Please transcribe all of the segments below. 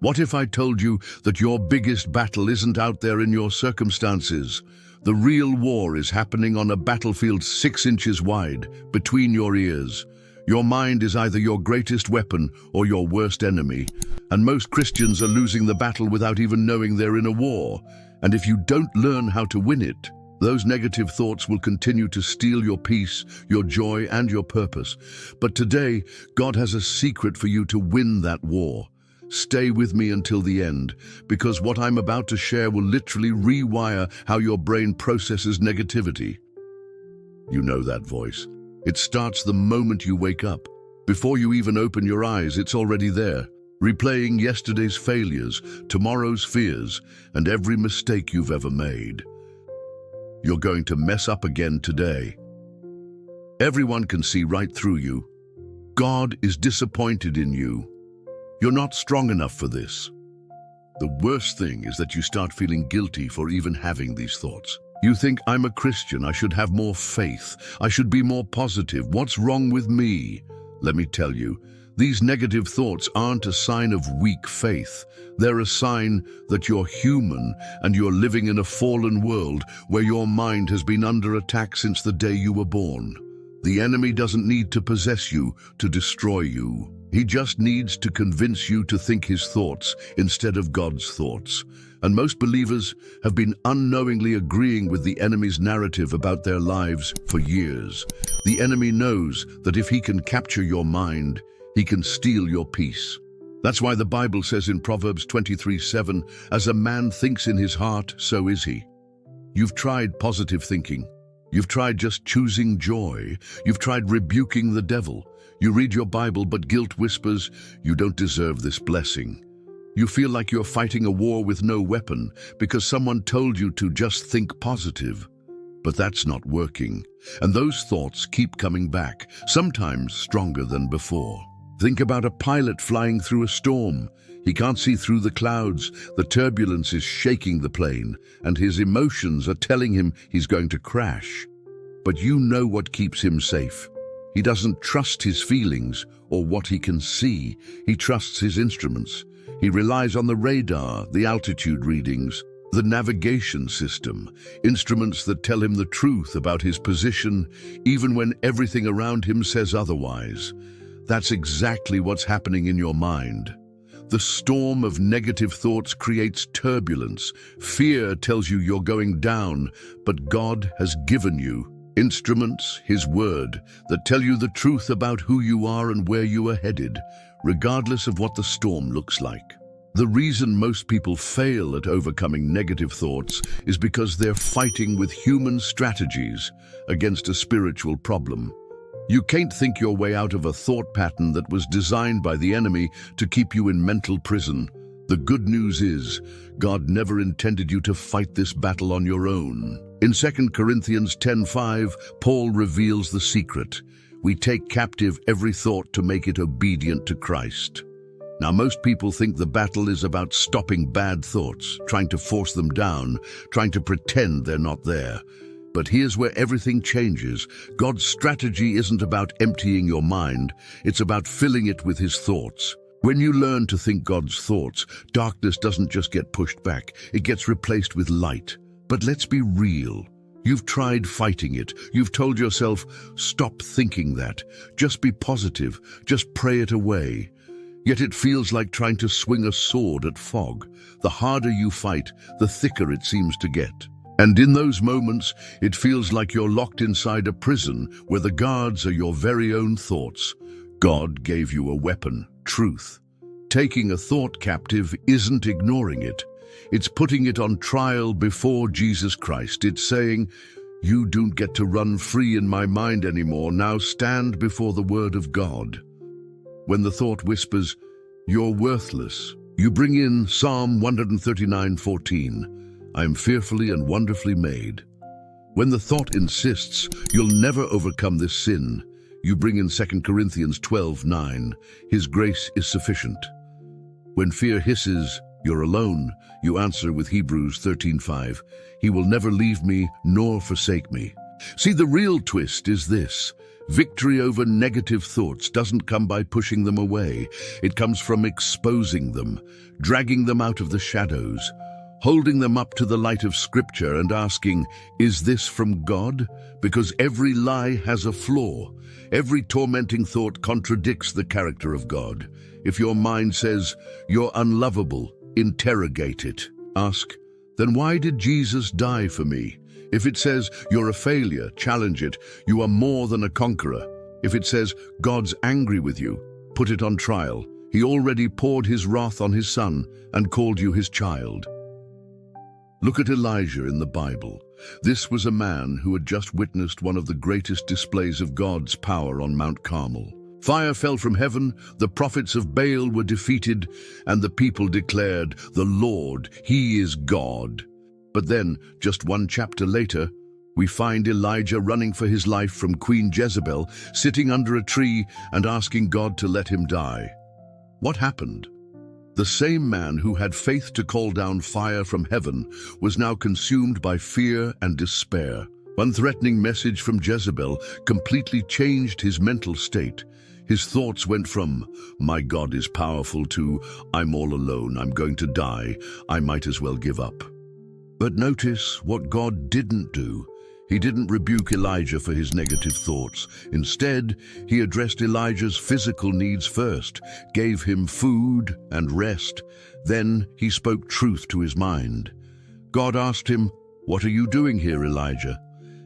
What if I told you that your biggest battle isn't out there in your circumstances? The real war is happening on a battlefield 6 inches wide, between your ears. Your mind is either your greatest weapon or your worst enemy, and most Christians are losing the battle without even knowing they're in a war. And if you don't learn how to win it, those negative thoughts will continue to steal your peace, your joy, and your purpose. But today, God has a secret for you to win that war. Stay with me until the end, because what I'm about to share will literally rewire how your brain processes negativity. You know that voice. It starts the moment you wake up. Before you even open your eyes, it's already there, replaying yesterday's failures, tomorrow's fears, and every mistake you've ever made. You're going to mess up again today. Everyone can see right through you. God is disappointed in you. You're not strong enough for this. The worst thing is that you start feeling guilty for even having these thoughts. You think, I'm a Christian, I should have more faith, I should be more positive, what's wrong with me? Let me tell you, these negative thoughts aren't a sign of weak faith. They're a sign that you're human and you're living in a fallen world where your mind has been under attack since the day you were born. The enemy doesn't need to possess you to destroy you. He just needs to convince you to think his thoughts instead of God's thoughts. And most believers have been unknowingly agreeing with the enemy's narrative about their lives for years. The enemy knows that if he can capture your mind, he can steal your peace. That's why the Bible says in Proverbs 23:7, as a man thinks in his heart, so is he. You've tried positive thinking. You've tried just choosing joy. You've tried rebuking the devil. You read your Bible, but guilt whispers, you don't deserve this blessing. You feel like you're fighting a war with no weapon because someone told you to just think positive. But that's not working. And those thoughts keep coming back, sometimes stronger than before. Think about a pilot flying through a storm. He can't see through the clouds. The turbulence is shaking the plane, and his emotions are telling him he's going to crash. But you know what keeps him safe. He doesn't trust his feelings or what he can see. He trusts his instruments. He relies on the radar, the altitude readings, the navigation system, instruments that tell him the truth about his position, even when everything around him says otherwise. That's exactly what's happening in your mind. The storm of negative thoughts creates turbulence. Fear tells you you're going down, but God has given you instruments, His Word, that tell you the truth about who you are and where you are headed, regardless of what the storm looks like. The reason most people fail at overcoming negative thoughts is because they're fighting with human strategies against a spiritual problem. You can't think your way out of a thought pattern that was designed by the enemy to keep you in mental prison. The good news is, God never intended you to fight this battle on your own. In 2 Corinthians 10:5, Paul reveals the secret. We take captive every thought to make it obedient to Christ. Now, most people think the battle is about stopping bad thoughts, trying to force them down, trying to pretend they're not there. But here's where everything changes. God's strategy isn't about emptying your mind, it's about filling it with His thoughts. When you learn to think God's thoughts, darkness doesn't just get pushed back, it gets replaced with light. But let's be real. You've tried fighting it. You've told yourself, stop thinking that. Just be positive. Just pray it away. Yet it feels like trying to swing a sword at fog. The harder you fight, the thicker it seems to get. And in those moments, it feels like you're locked inside a prison where the guards are your very own thoughts. God gave you a weapon, truth. Taking a thought captive isn't ignoring it. It's putting it on trial before Jesus Christ. It's saying, you don't get to run free in my mind anymore. Now stand before the Word of God. When the thought whispers, you're worthless, you bring in Psalm 139:14. I am fearfully and wonderfully made. When the thought insists, you'll never overcome this sin, you bring in 2 Corinthians 12:9. His grace is sufficient. When fear hisses, you're alone, you answer with Hebrews 13:5. He will never leave me nor forsake me. See, the real twist is this. Victory over negative thoughts doesn't come by pushing them away. It comes from exposing them, dragging them out of the shadows, holding them up to the light of Scripture and asking, is this from God? Because every lie has a flaw. Every tormenting thought contradicts the character of God. If your mind says, you're unlovable, interrogate it. Ask, then why did Jesus die for me? If it says, you're a failure, challenge it. You are more than a conqueror. If it says, God's angry with you, put it on trial. He already poured his wrath on his Son and called you his child. Look at Elijah in the Bible. This was a man who had just witnessed one of the greatest displays of God's power on Mount Carmel. Fire fell from heaven, the prophets of Baal were defeated, and the people declared, the Lord, he is God. But then, just one chapter later, we find Elijah running for his life from Queen Jezebel, sitting under a tree and asking God to let him die. What happened? The same man who had faith to call down fire from heaven was now consumed by fear and despair. One threatening message from Jezebel completely changed his mental state. His thoughts went from, my God is powerful, to, I'm all alone, I'm going to die, I might as well give up. But notice what God didn't do. He didn't rebuke Elijah for his negative thoughts. Instead, he addressed Elijah's physical needs first, gave him food and rest. Then he spoke truth to his mind. God asked him, what are you doing here, Elijah?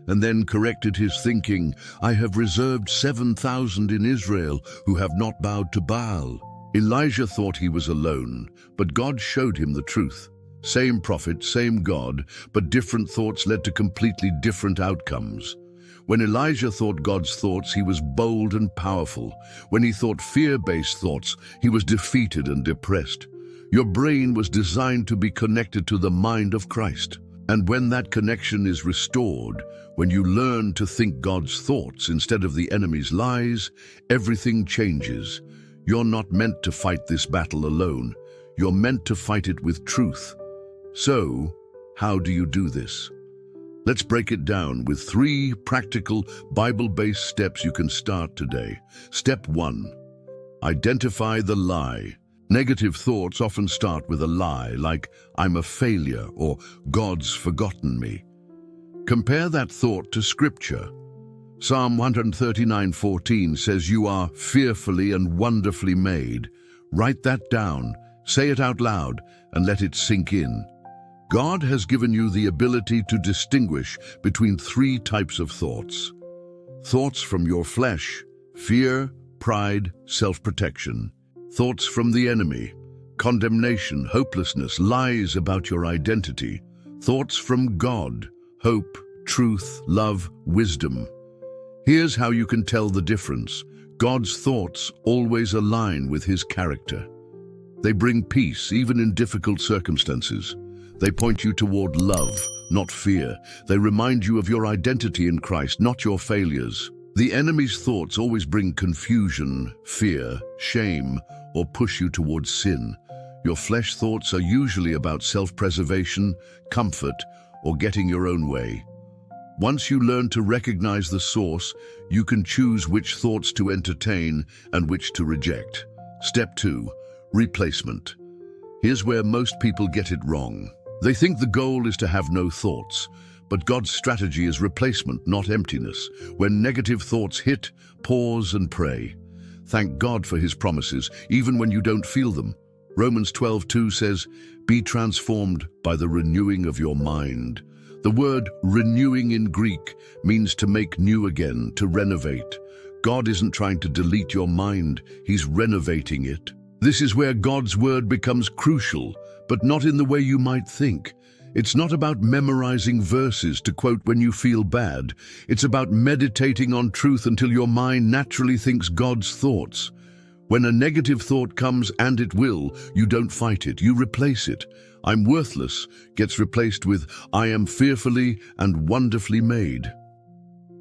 And then corrected his thinking, I have reserved 7,000 in Israel who have not bowed to Baal. Elijah thought he was alone, but God showed him the truth. Same prophet, same God, but different thoughts led to completely different outcomes. When Elijah thought God's thoughts, he was bold and powerful. When he thought fear-based thoughts, he was defeated and depressed. Your brain was designed to be connected to the mind of Christ. And when that connection is restored, when you learn to think God's thoughts instead of the enemy's lies, everything changes. You're not meant to fight this battle alone. You're meant to fight it with truth. So, how do you do this? Let's break it down with 3 practical, Bible-based steps you can start today. Step 1. Identify the lie. Negative thoughts often start with a lie, like, I'm a failure, or God's forgotten me. Compare that thought to Scripture. Psalm 139:14 says, you are fearfully and wonderfully made. Write that down, say it out loud, and let it sink in. God has given you the ability to distinguish between 3 types of thoughts. Thoughts from your flesh, fear, pride, self-protection. Thoughts from the enemy, condemnation, hopelessness, lies about your identity. Thoughts from God, hope, truth, love, wisdom. Here's how you can tell the difference. God's thoughts always align with his character. They bring peace even in difficult circumstances. They point you toward love, not fear. They remind you of your identity in Christ, not your failures. The enemy's thoughts always bring confusion, fear, shame, or push you towards sin. Your flesh thoughts are usually about self-preservation, comfort, or getting your own way. Once you learn to recognize the source, you can choose which thoughts to entertain and which to reject. Step 2. Replacement. Here's where most people get it wrong. They think the goal is to have no thoughts, but God's strategy is replacement, not emptiness. When negative thoughts hit, pause and pray. Thank God for his promises, even when you don't feel them. Romans 12:2 says, be transformed by the renewing of your mind. The word renewing in Greek means to make new again, to renovate. God isn't trying to delete your mind, he's renovating it. This is where God's word becomes crucial, but not in the way you might think. It's not about memorizing verses to quote when you feel bad. It's about meditating on truth until your mind naturally thinks God's thoughts. When a negative thought comes, and it will, you don't fight it, you replace it. I'm worthless gets replaced with I am fearfully and wonderfully made.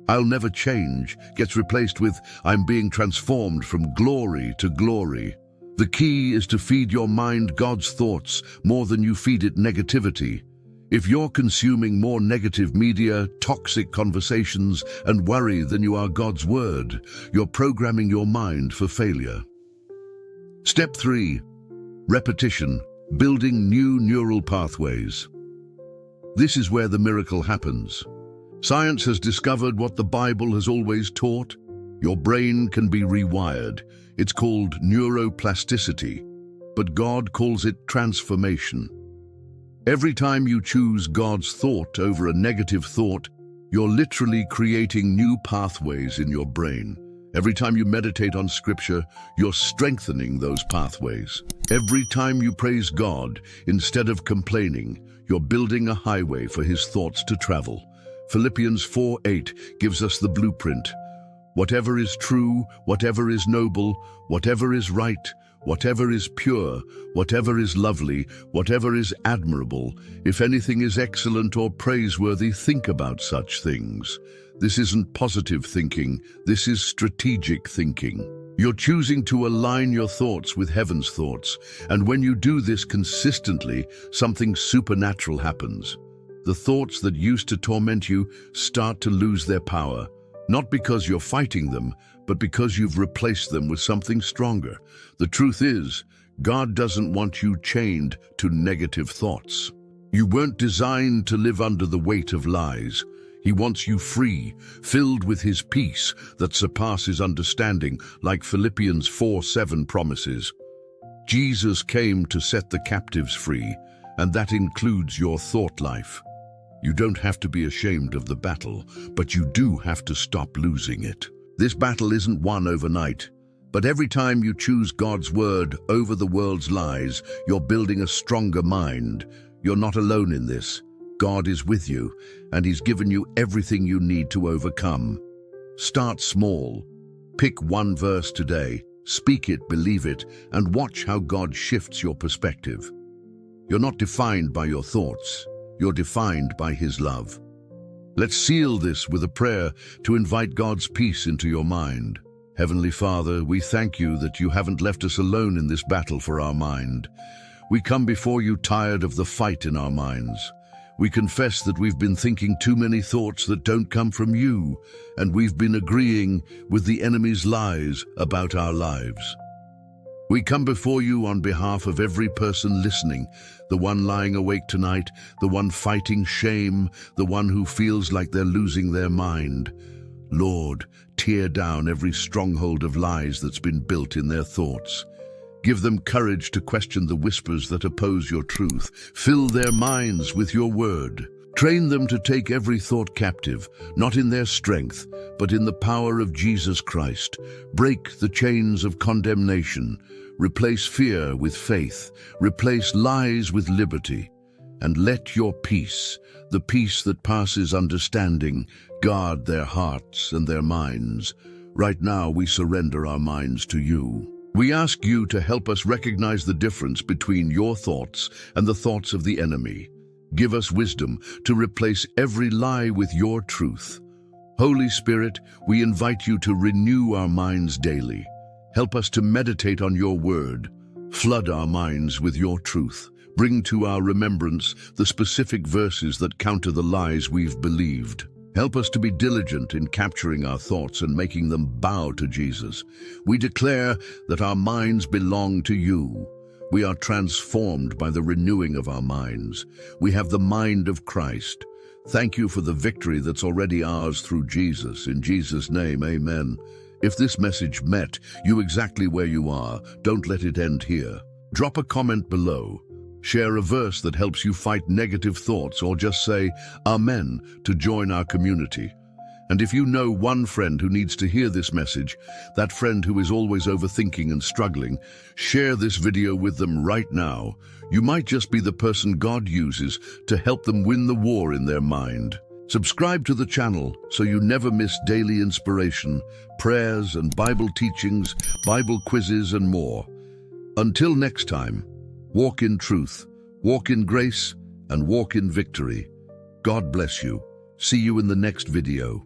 I'll never change gets replaced with I'm being transformed from glory to glory. The key is to feed your mind God's thoughts more than you feed it negativity. If you're consuming more negative media, toxic conversations, and worry than you are God's word, you're programming your mind for failure. Step 3. Repetition, building new neural pathways. This is where the miracle happens. Science has discovered what the Bible has always taught. Your brain can be rewired. It's called neuroplasticity, but God calls it transformation. Every time you choose God's thought over a negative thought, you're literally creating new pathways in your brain. Every time you meditate on Scripture, you're strengthening those pathways. Every time you praise God, instead of complaining, you're building a highway for His thoughts to travel. Philippians 4:8 gives us the blueprint. Whatever is true, whatever is noble, whatever is right, whatever is pure, whatever is lovely, whatever is admirable, if anything is excellent or praiseworthy, think about such things. This isn't positive thinking, this is strategic thinking. You're choosing to align your thoughts with heaven's thoughts, and when you do this consistently, something supernatural happens. The thoughts that used to torment you start to lose their power, not because you're fighting them, but because you've replaced them with something stronger. The truth is, God doesn't want you chained to negative thoughts. You weren't designed to live under the weight of lies. He wants you free, filled with His peace that surpasses understanding, like Philippians 4:7 promises. Jesus came to set the captives free, and that includes your thought life. You don't have to be ashamed of the battle, but you do have to stop losing it. This battle isn't won overnight, but every time you choose God's word over the world's lies, you're building a stronger mind. You're not alone in this. God is with you, and He's given you everything you need to overcome. Start small. Pick one verse today, speak it, believe it, and watch how God shifts your perspective. You're not defined by your thoughts. You're defined by His love. Let's seal this with a prayer to invite God's peace into your mind. Heavenly Father, we thank You that You haven't left us alone in this battle for our mind. We come before You tired of the fight in our minds. We confess that we've been thinking too many thoughts that don't come from You, and we've been agreeing with the enemy's lies about our lives. We come before You on behalf of every person listening, the one lying awake tonight, the one fighting shame, the one who feels like they're losing their mind. Lord, tear down every stronghold of lies that's been built in their thoughts. Give them courage to question the whispers that oppose Your truth. Fill their minds with Your word. Train them to take every thought captive, not in their strength, but in the power of Jesus Christ. Break the chains of condemnation. Replace fear with faith. Replace lies with liberty. And let Your peace, the peace that passes understanding, guard their hearts and their minds. Right now, we surrender our minds to You. We ask You to help us recognize the difference between Your thoughts and the thoughts of the enemy. Give us wisdom to replace every lie with Your truth. Holy Spirit, we invite You to renew our minds daily. Help us to meditate on Your word. Flood our minds with Your truth. Bring to our remembrance the specific verses that counter the lies we've believed. Help us to be diligent in capturing our thoughts and making them bow to Jesus. We declare that our minds belong to You. We are transformed by the renewing of our minds. We have the mind of Christ. Thank You for the victory that's already ours through Jesus. In Jesus' name, amen. If this message met you exactly where you are, don't let it end here. Drop a comment below. Share a verse that helps you fight negative thoughts, or just say Amen to join our community. And if you know one friend who needs to hear this message, that friend who is always overthinking and struggling, share this video with them right now. You might just be the person God uses to help them win the war in their mind. Subscribe to the channel so you never miss daily inspiration, prayers and Bible teachings, Bible quizzes and more. Until next time, walk in truth, walk in grace, and walk in victory. God bless you. See you in the next video.